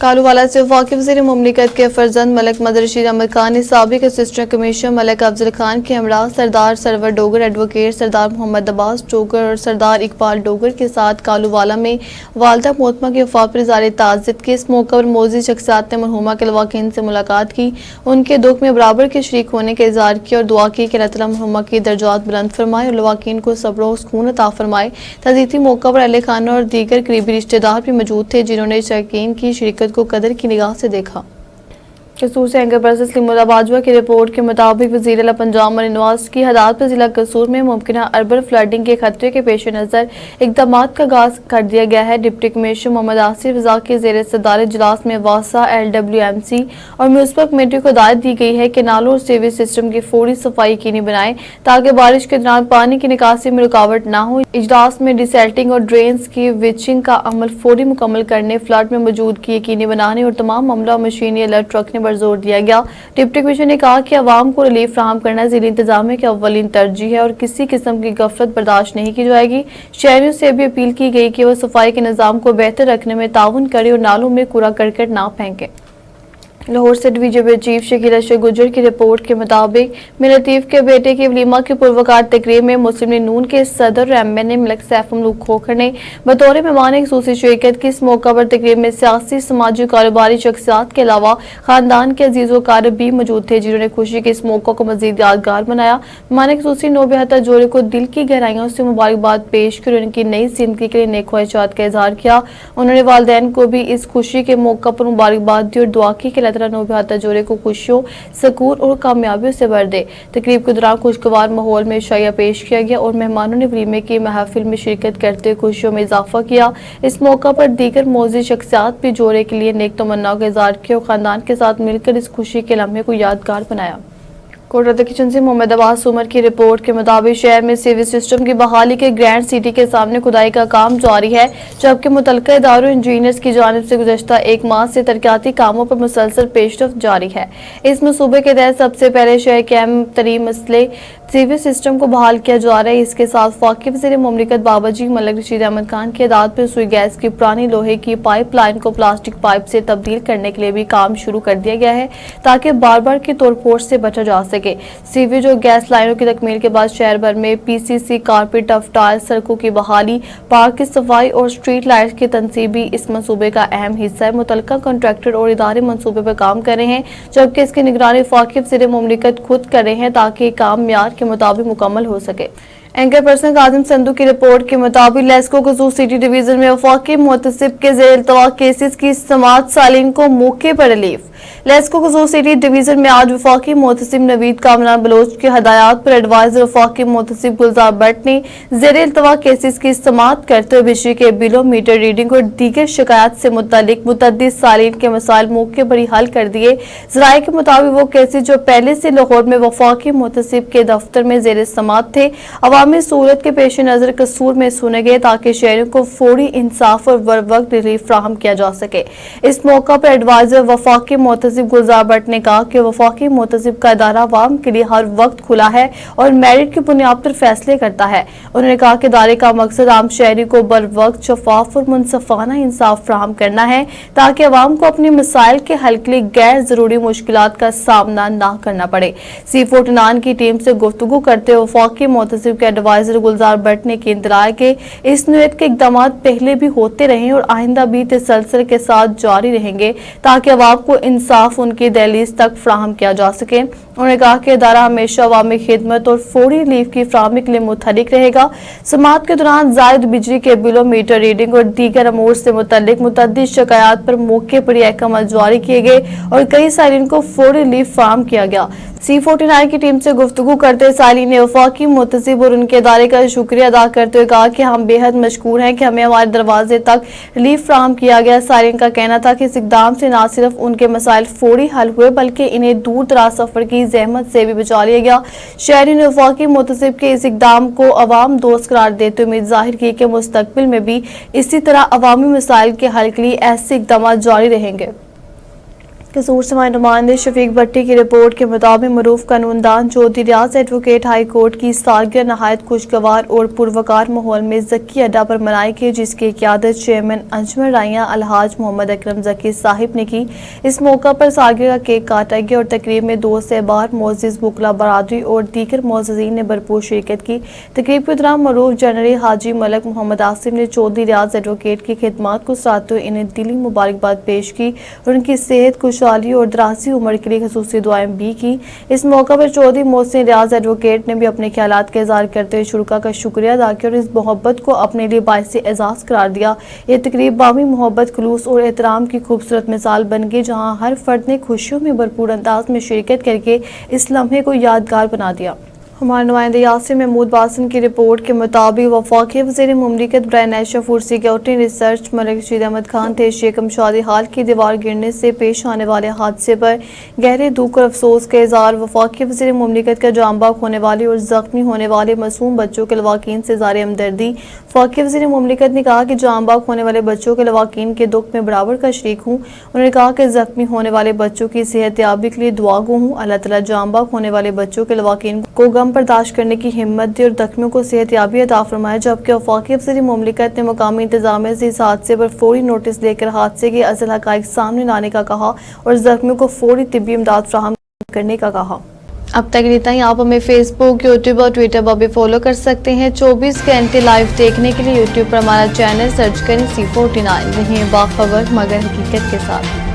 کالووالا سے وفاقی وزیر مملکت کے فرزند ملک مدر رشید احمد خان نے سابق اسسٹنٹ کمشنر ملک افضل خان کے ہمراہ سردار سرور ڈوگر، ایڈوکیٹ سردار محمد عباس ڈوگر اور سردار اقبال ڈوگر کے ساتھ کالووالا میں والدہ محترمہ کی وفات پر اظہار تعزیت کے اس موقع پر موزی شخصیات نے مرحومہ کے لواحقین سے ملاقات کی، ان کے دکھ میں برابر کے شریک ہونے کا اظہار کیا اور دعا کی کہ اللہ تعالیٰ مرحومہ کی درجات بلند فرمائے اور لواحقین کو صبر و سکون عطا فرمائے۔ تعزیتی موقع پر اہل خانہ اور دیگر قریبی رشتہ دار بھی موجود تھے، جنہوں نے شائقین کی شرکت کو قدر کی نگاہ سے دیکھا۔ قصور سے اینکر پرسن سلیم اللہ باجوہ کی رپورٹ کے مطابق وزیر اعلیٰ پنجاب مریم نواز کی ہدایت پر ضلع قصور میں ممکنہ اربن فلڈنگ کے خطرے کے پیش نظر اقدامات کا آغاز کر دیا گیا ہے۔ ڈپٹی کمشنر محمد آصف رضا کے زیر صدارت اجلاس میں واسا LWMC اور میونسپل کمیٹی کو ہدایت دی گئی ہے کہ نالوں اور سیویج سسٹم کی فوری صفائی یقینی بنائیں تاکہ بارش کے دوران پانی کی نکاسی میں رکاوٹ نہ ہو۔ اجلاس میں ڈیسیلٹنگ اور ڈرینز کی ویچنگ کا عمل فوری مکمل کرنے، فلڈ میں موجودگی یقینی بنانے اور تمام عملہ مشینری الرٹ رکھنے پر زور دیا گیا۔ ڈپٹی کمشنر نے کہا کہ عوام کو ریلیف فراہم کرنا ضلعی انتظامیہ کی اولین ترجیح ہے اور کسی قسم کی غفلت برداشت نہیں کی جائے گی۔ شہریوں سے بھی اپیل کی گئی کہ وہ صفائی کے نظام کو بہتر رکھنے میں تعاون کریں اور نالوں میں کوڑا کرکٹ نہ پھینکیں۔ لاہور سے D G P chief Shakeel Ashraf Gujjar کی رپورٹ کے مطابق میر لطیف کے بیٹے کی ولیمہ کی پروقار تقریب میں مسلم لیگ نون کے صدر اور MN ملک سیف ملوک کھوکھر نے بطور مہمان خصوصی شرکت کی۔ اس موقع پر تقریب میں سیاسی، سماجی، کاروباری شخصیات کے علاوہ خاندان کے عزیز و اقارب بھی موجود تھے، جنہوں نے خوشی کے اس موقع کو مزید یادگار بنایا۔ مہمان خصوصی نوبہتہ جوڑے کو دل کی گہرائیوں سے مبارکباد پیش کی اور ان کی نئی زندگی کے لیے نیک خواہشات کا اظہار کیا۔ انہوں نے والدین کو بھی اس خوشی کے موقع پر مبارکباد دی اور دعا کی کہ اللہ تعالیٰ نوبہتہ جوڑے کو خوشیوں، سکون اور کامیابیوں سے بھر دے۔ تقریب کے دوران خوشگوار ماحول میں عشائیہ پیش کیا گیا اور مہمانوں نے ولیمے کی محفل میں شرکت کرتے ہوئے خوشیوں میں اضافہ کیا۔ اس موقع پر دیگر معزز شخصیات بھی جوڑے کے لیے نیک تمناؤں کا اظہار کیا اور خاندان کے ساتھ مل کر اس خوشی کے لمحے کو یادگار بنایا۔ کوٹرہ کچن سے محمد عباس عمر کی رپورٹ کے مطابق شہر میں سیویج سسٹم کی بحالی کے گرینڈ سٹی کے سامنے کھدائی کا کام جاری ہے، جبکہ متعلقہ اداروں انجینئرز کی جانب سے گزشتہ ایک ماہ سے ترقیاتی کاموں پر مسلسل پیش رفت جاری ہے۔ اس منصوبے کے تحت سب سے پہلے شہر کے اہم ترین مسئلے سیویج سسٹم کو بحال کیا جا رہا ہے۔ اس کے ساتھ وفاقی وزیر مملکت بابا جی ملک رشید احمد خان کی ہدایت پر سوئی گیس کی پرانی لوہے کی پائپ لائن کو پلاسٹک پائپ سے تبدیل کرنے کے لیے بھی کام شروع کر دیا گیا ہے تاکہ بار بار کی توڑ پھوڑ سے بچا جا سکے۔ سیویج اور گیس لائنوں کی تکمیل کے بعد شہر بھر میں PCC، کارپیٹ، ٹف ٹائل، سڑکوں کی بحالی، پارک کی صفائی اور اسٹریٹ لائٹس کی تنصیب بھی اس منصوبے کا اہم حصہ ہے۔ متعلقہ کنٹریکٹر اور ادارے منصوبے پر کام کر رہے ہیں، جبکہ اس کی نگرانی وفاقی وزیر مملکت خود کر رہے ہیں تاکہ یہ کام معیار کے مطابق مکمل ہو سکے۔ اینکر پرسن قاسم سندھو کی رپورٹ کے مطابق لیسکو قصور سٹی ڈویژن میں وفاقی محتسب کے زیر التواء کیسز کی سماعت، سالین کو موقع پر ریلیف۔ لیسکو قصور سٹی ڈویژن میں آج وفاقی محتسب نوید کامران بلوچ کی ہدایات پر ایڈوائزر وفاقی محتسب گلزار بٹ نے زیر التواء کیسز کی سماعت کرتے ہوئے بجلی کے بلوں، میٹر ریڈنگ اور دیگر شکایات سے متعلق متعدد سالین کے مسائل موقع پر ہی حل کر دیے۔ ذرائع کے مطابق وہ کیسز جو پہلے سے لاہور میں وفاقی محتسب کے دفتر میں زیر سماعت تھے، عوامی صورت کے پیش نظر قصور میں سنے گئے تاکہ شہریوں کو فوری انصاف اور بروقت ریلیف فراہم کیا جا سکے۔ اس موقع پر ایڈوائزر وفاقی محتسب گلزار بٹ نے کہا کہ وفاقی محتسب کا ادارہ عوام کے لیے ہر وقت کھلا ہے اور میرٹ کی بنیاد پر فیصلے کرتا ہے۔ انہوں نے کہا کہ ادارے کا مقصد عام شہری کو بروقت، شفاف اور منصفانہ انصاف فراہم کرنا ہے تاکہ عوام کو اپنے مسائل کے حل کے لیے غیر ضروری مشکلات کا سامنا نہ کرنا پڑے۔ C49 کی ٹیم سے گفتگو کرتے ہوئے وفاقی محتسب کے ایڈوائزر گلزار بٹ نے اطلاع کہ اس نوعیت کے اقدامات پہلے بھی ہوتے رہیں اور آئندہ بھی تسلسل کے ساتھ جاری رہیں گے تاکہ عوام کو انصاف ان کی دہلیز تک فراہم کیا جا سکے۔ انہوں نے کہا کہ ادارہ ہمیشہ عوامی خدمت اور فوری ریلیف کی فراہمی کے لیے متحرک رہے گا۔ سماعت کے دوران زائد بجلی کے بلوں، میٹر ریڈنگ اور دیگر امور سے متعلق متعدد شکایات پر موقع پر یہ عمل جاری کیے گئے اور کئی سائلین کو فوری ریلیف فراہم کیا گیا۔ C49 کی ٹیم سے گفتگو کرتے سائلین نے وفاقی محتسب اور ان کے ادارے کا شکریہ ادا کرتے ہوئے کہا کہ ہم بے حد مشکور ہیں کہ ہمیں ہمارے دروازے تک ریلیف فراہم کیا گیا۔ سائلین کا کہنا تھا کہ اس اقدام سے نہ صرف ان کے مسائل فوری حل ہوئے بلکہ انہیں دور دراز سفر کی زحمت سے بھی بچا لیا گیا۔ شہری نے وفاقی محتسب کے اس اقدام کو عوام دوست قرار دیتے ہوئے امید ظاہر کی کہ مستقبل میں بھی اسی طرح عوامی مسائل کے حل کے لیے ایسے اقدامات جاری رہیں گے۔ قصور سماعی نمائندے شفیق بھٹی کی رپورٹ کے مطابق معروف قانوندان چودھری ریاض ایڈوکیٹ ہائی کورٹ کی سالگرہ نہایت خوشگوار اور پروقار ماحول میں ذکی اڈا پر منائی گئی، جس کی قیادت چیئرمین انجمن رائیاں الحاج محمد اکرم ذکی صاحب نے کی۔ اس موقع پر سالگرہ کا کیک کاٹا گیا اور تقریب میں دوست احباب، معزز وکلاء برادری اور دیگر معززین نے بھرپور شرکت کی۔ تقریب کے دوران معروف جنرل حاجی ملک محمد آصف نے چودھری ریاض ایڈوکیٹ کی خدمات کو سراہتے ہوئے انہیں دلی مبارکباد پیش کی اور ان کی صحت، خوشحالی اور دراز عمر کے لیے خصوصی دعائیں بھی کی۔ اس موقع پر چودھری محسن ریاض ایڈوکیٹ نے بھی اپنے خیالات کا اظہار کرتے ہوئے شرکاء کا شکریہ ادا کیا اور اس محبت کو اپنے لیے باعث اعزاز قرار دیا۔ یہ تقریب باہمی محبت، خلوص اور احترام کی خوبصورت مثال بن گئی، جہاں ہر فرد نے خوشیوں میں بھرپور انداز میں شرکت کر کے اس لمحے کو یادگار بنا دیا۔ ہمارے نمائندے یاسر محمود باسن کی رپورٹ کے مطابق وفاقی وزیر مملکت برائے نیشنل فوڈ سیکیورٹی ریسرچ ملک رشید احمد خان تیش یکم شادی ہال کی دیوار گرنے سے پیش آنے والے حادثے پر گہرے دکھ اور افسوس کا اظہار۔ وفاقی وزیر مملکت کا جاں بحق ہونے والے اور زخمی ہونے والے معصوم بچوں کے لواحقین سے اظہار ہمدردی۔ وفاقی وزیر مملکت نے کہا کہ جاں بحق ہونے والے بچوں کے لواحقین کے دکھ میں برابر کا شریک ہوں۔ انہوں نے کہا کہ زخمی ہونے والے بچوں کی صحت یابی کے لیے دعا گو ہوں۔ اللہ تعالیٰ جاں بحق ہونے والے بچوں کے لواحقین کو غم برداشت کرنے کی ہمت دے اور زخمیوں کو صحت یابی عطا فرمائے، جبکہ وفاقی وزیر مملکت نے مقامی انتظامیہ سے اس حادثے پر فوری نوٹس لے کر حادثے کے اصل حقائق سامنے لانے کا کہا اور زخمیوں کو فوری طبی امداد فراہم کرنے کا کہا۔ اب تک اتنا ہی۔ آپ ہمیں فیس بک، یوٹیوب اور ٹویٹر پر بھی فالو کر سکتے ہیں۔ 24 گھنٹے لائیو دیکھنے کے لیے یوٹیوب پر ہمارا چینل سرچ کریں C49۔ رہیں باخبر مگر حقیقت کے ساتھ۔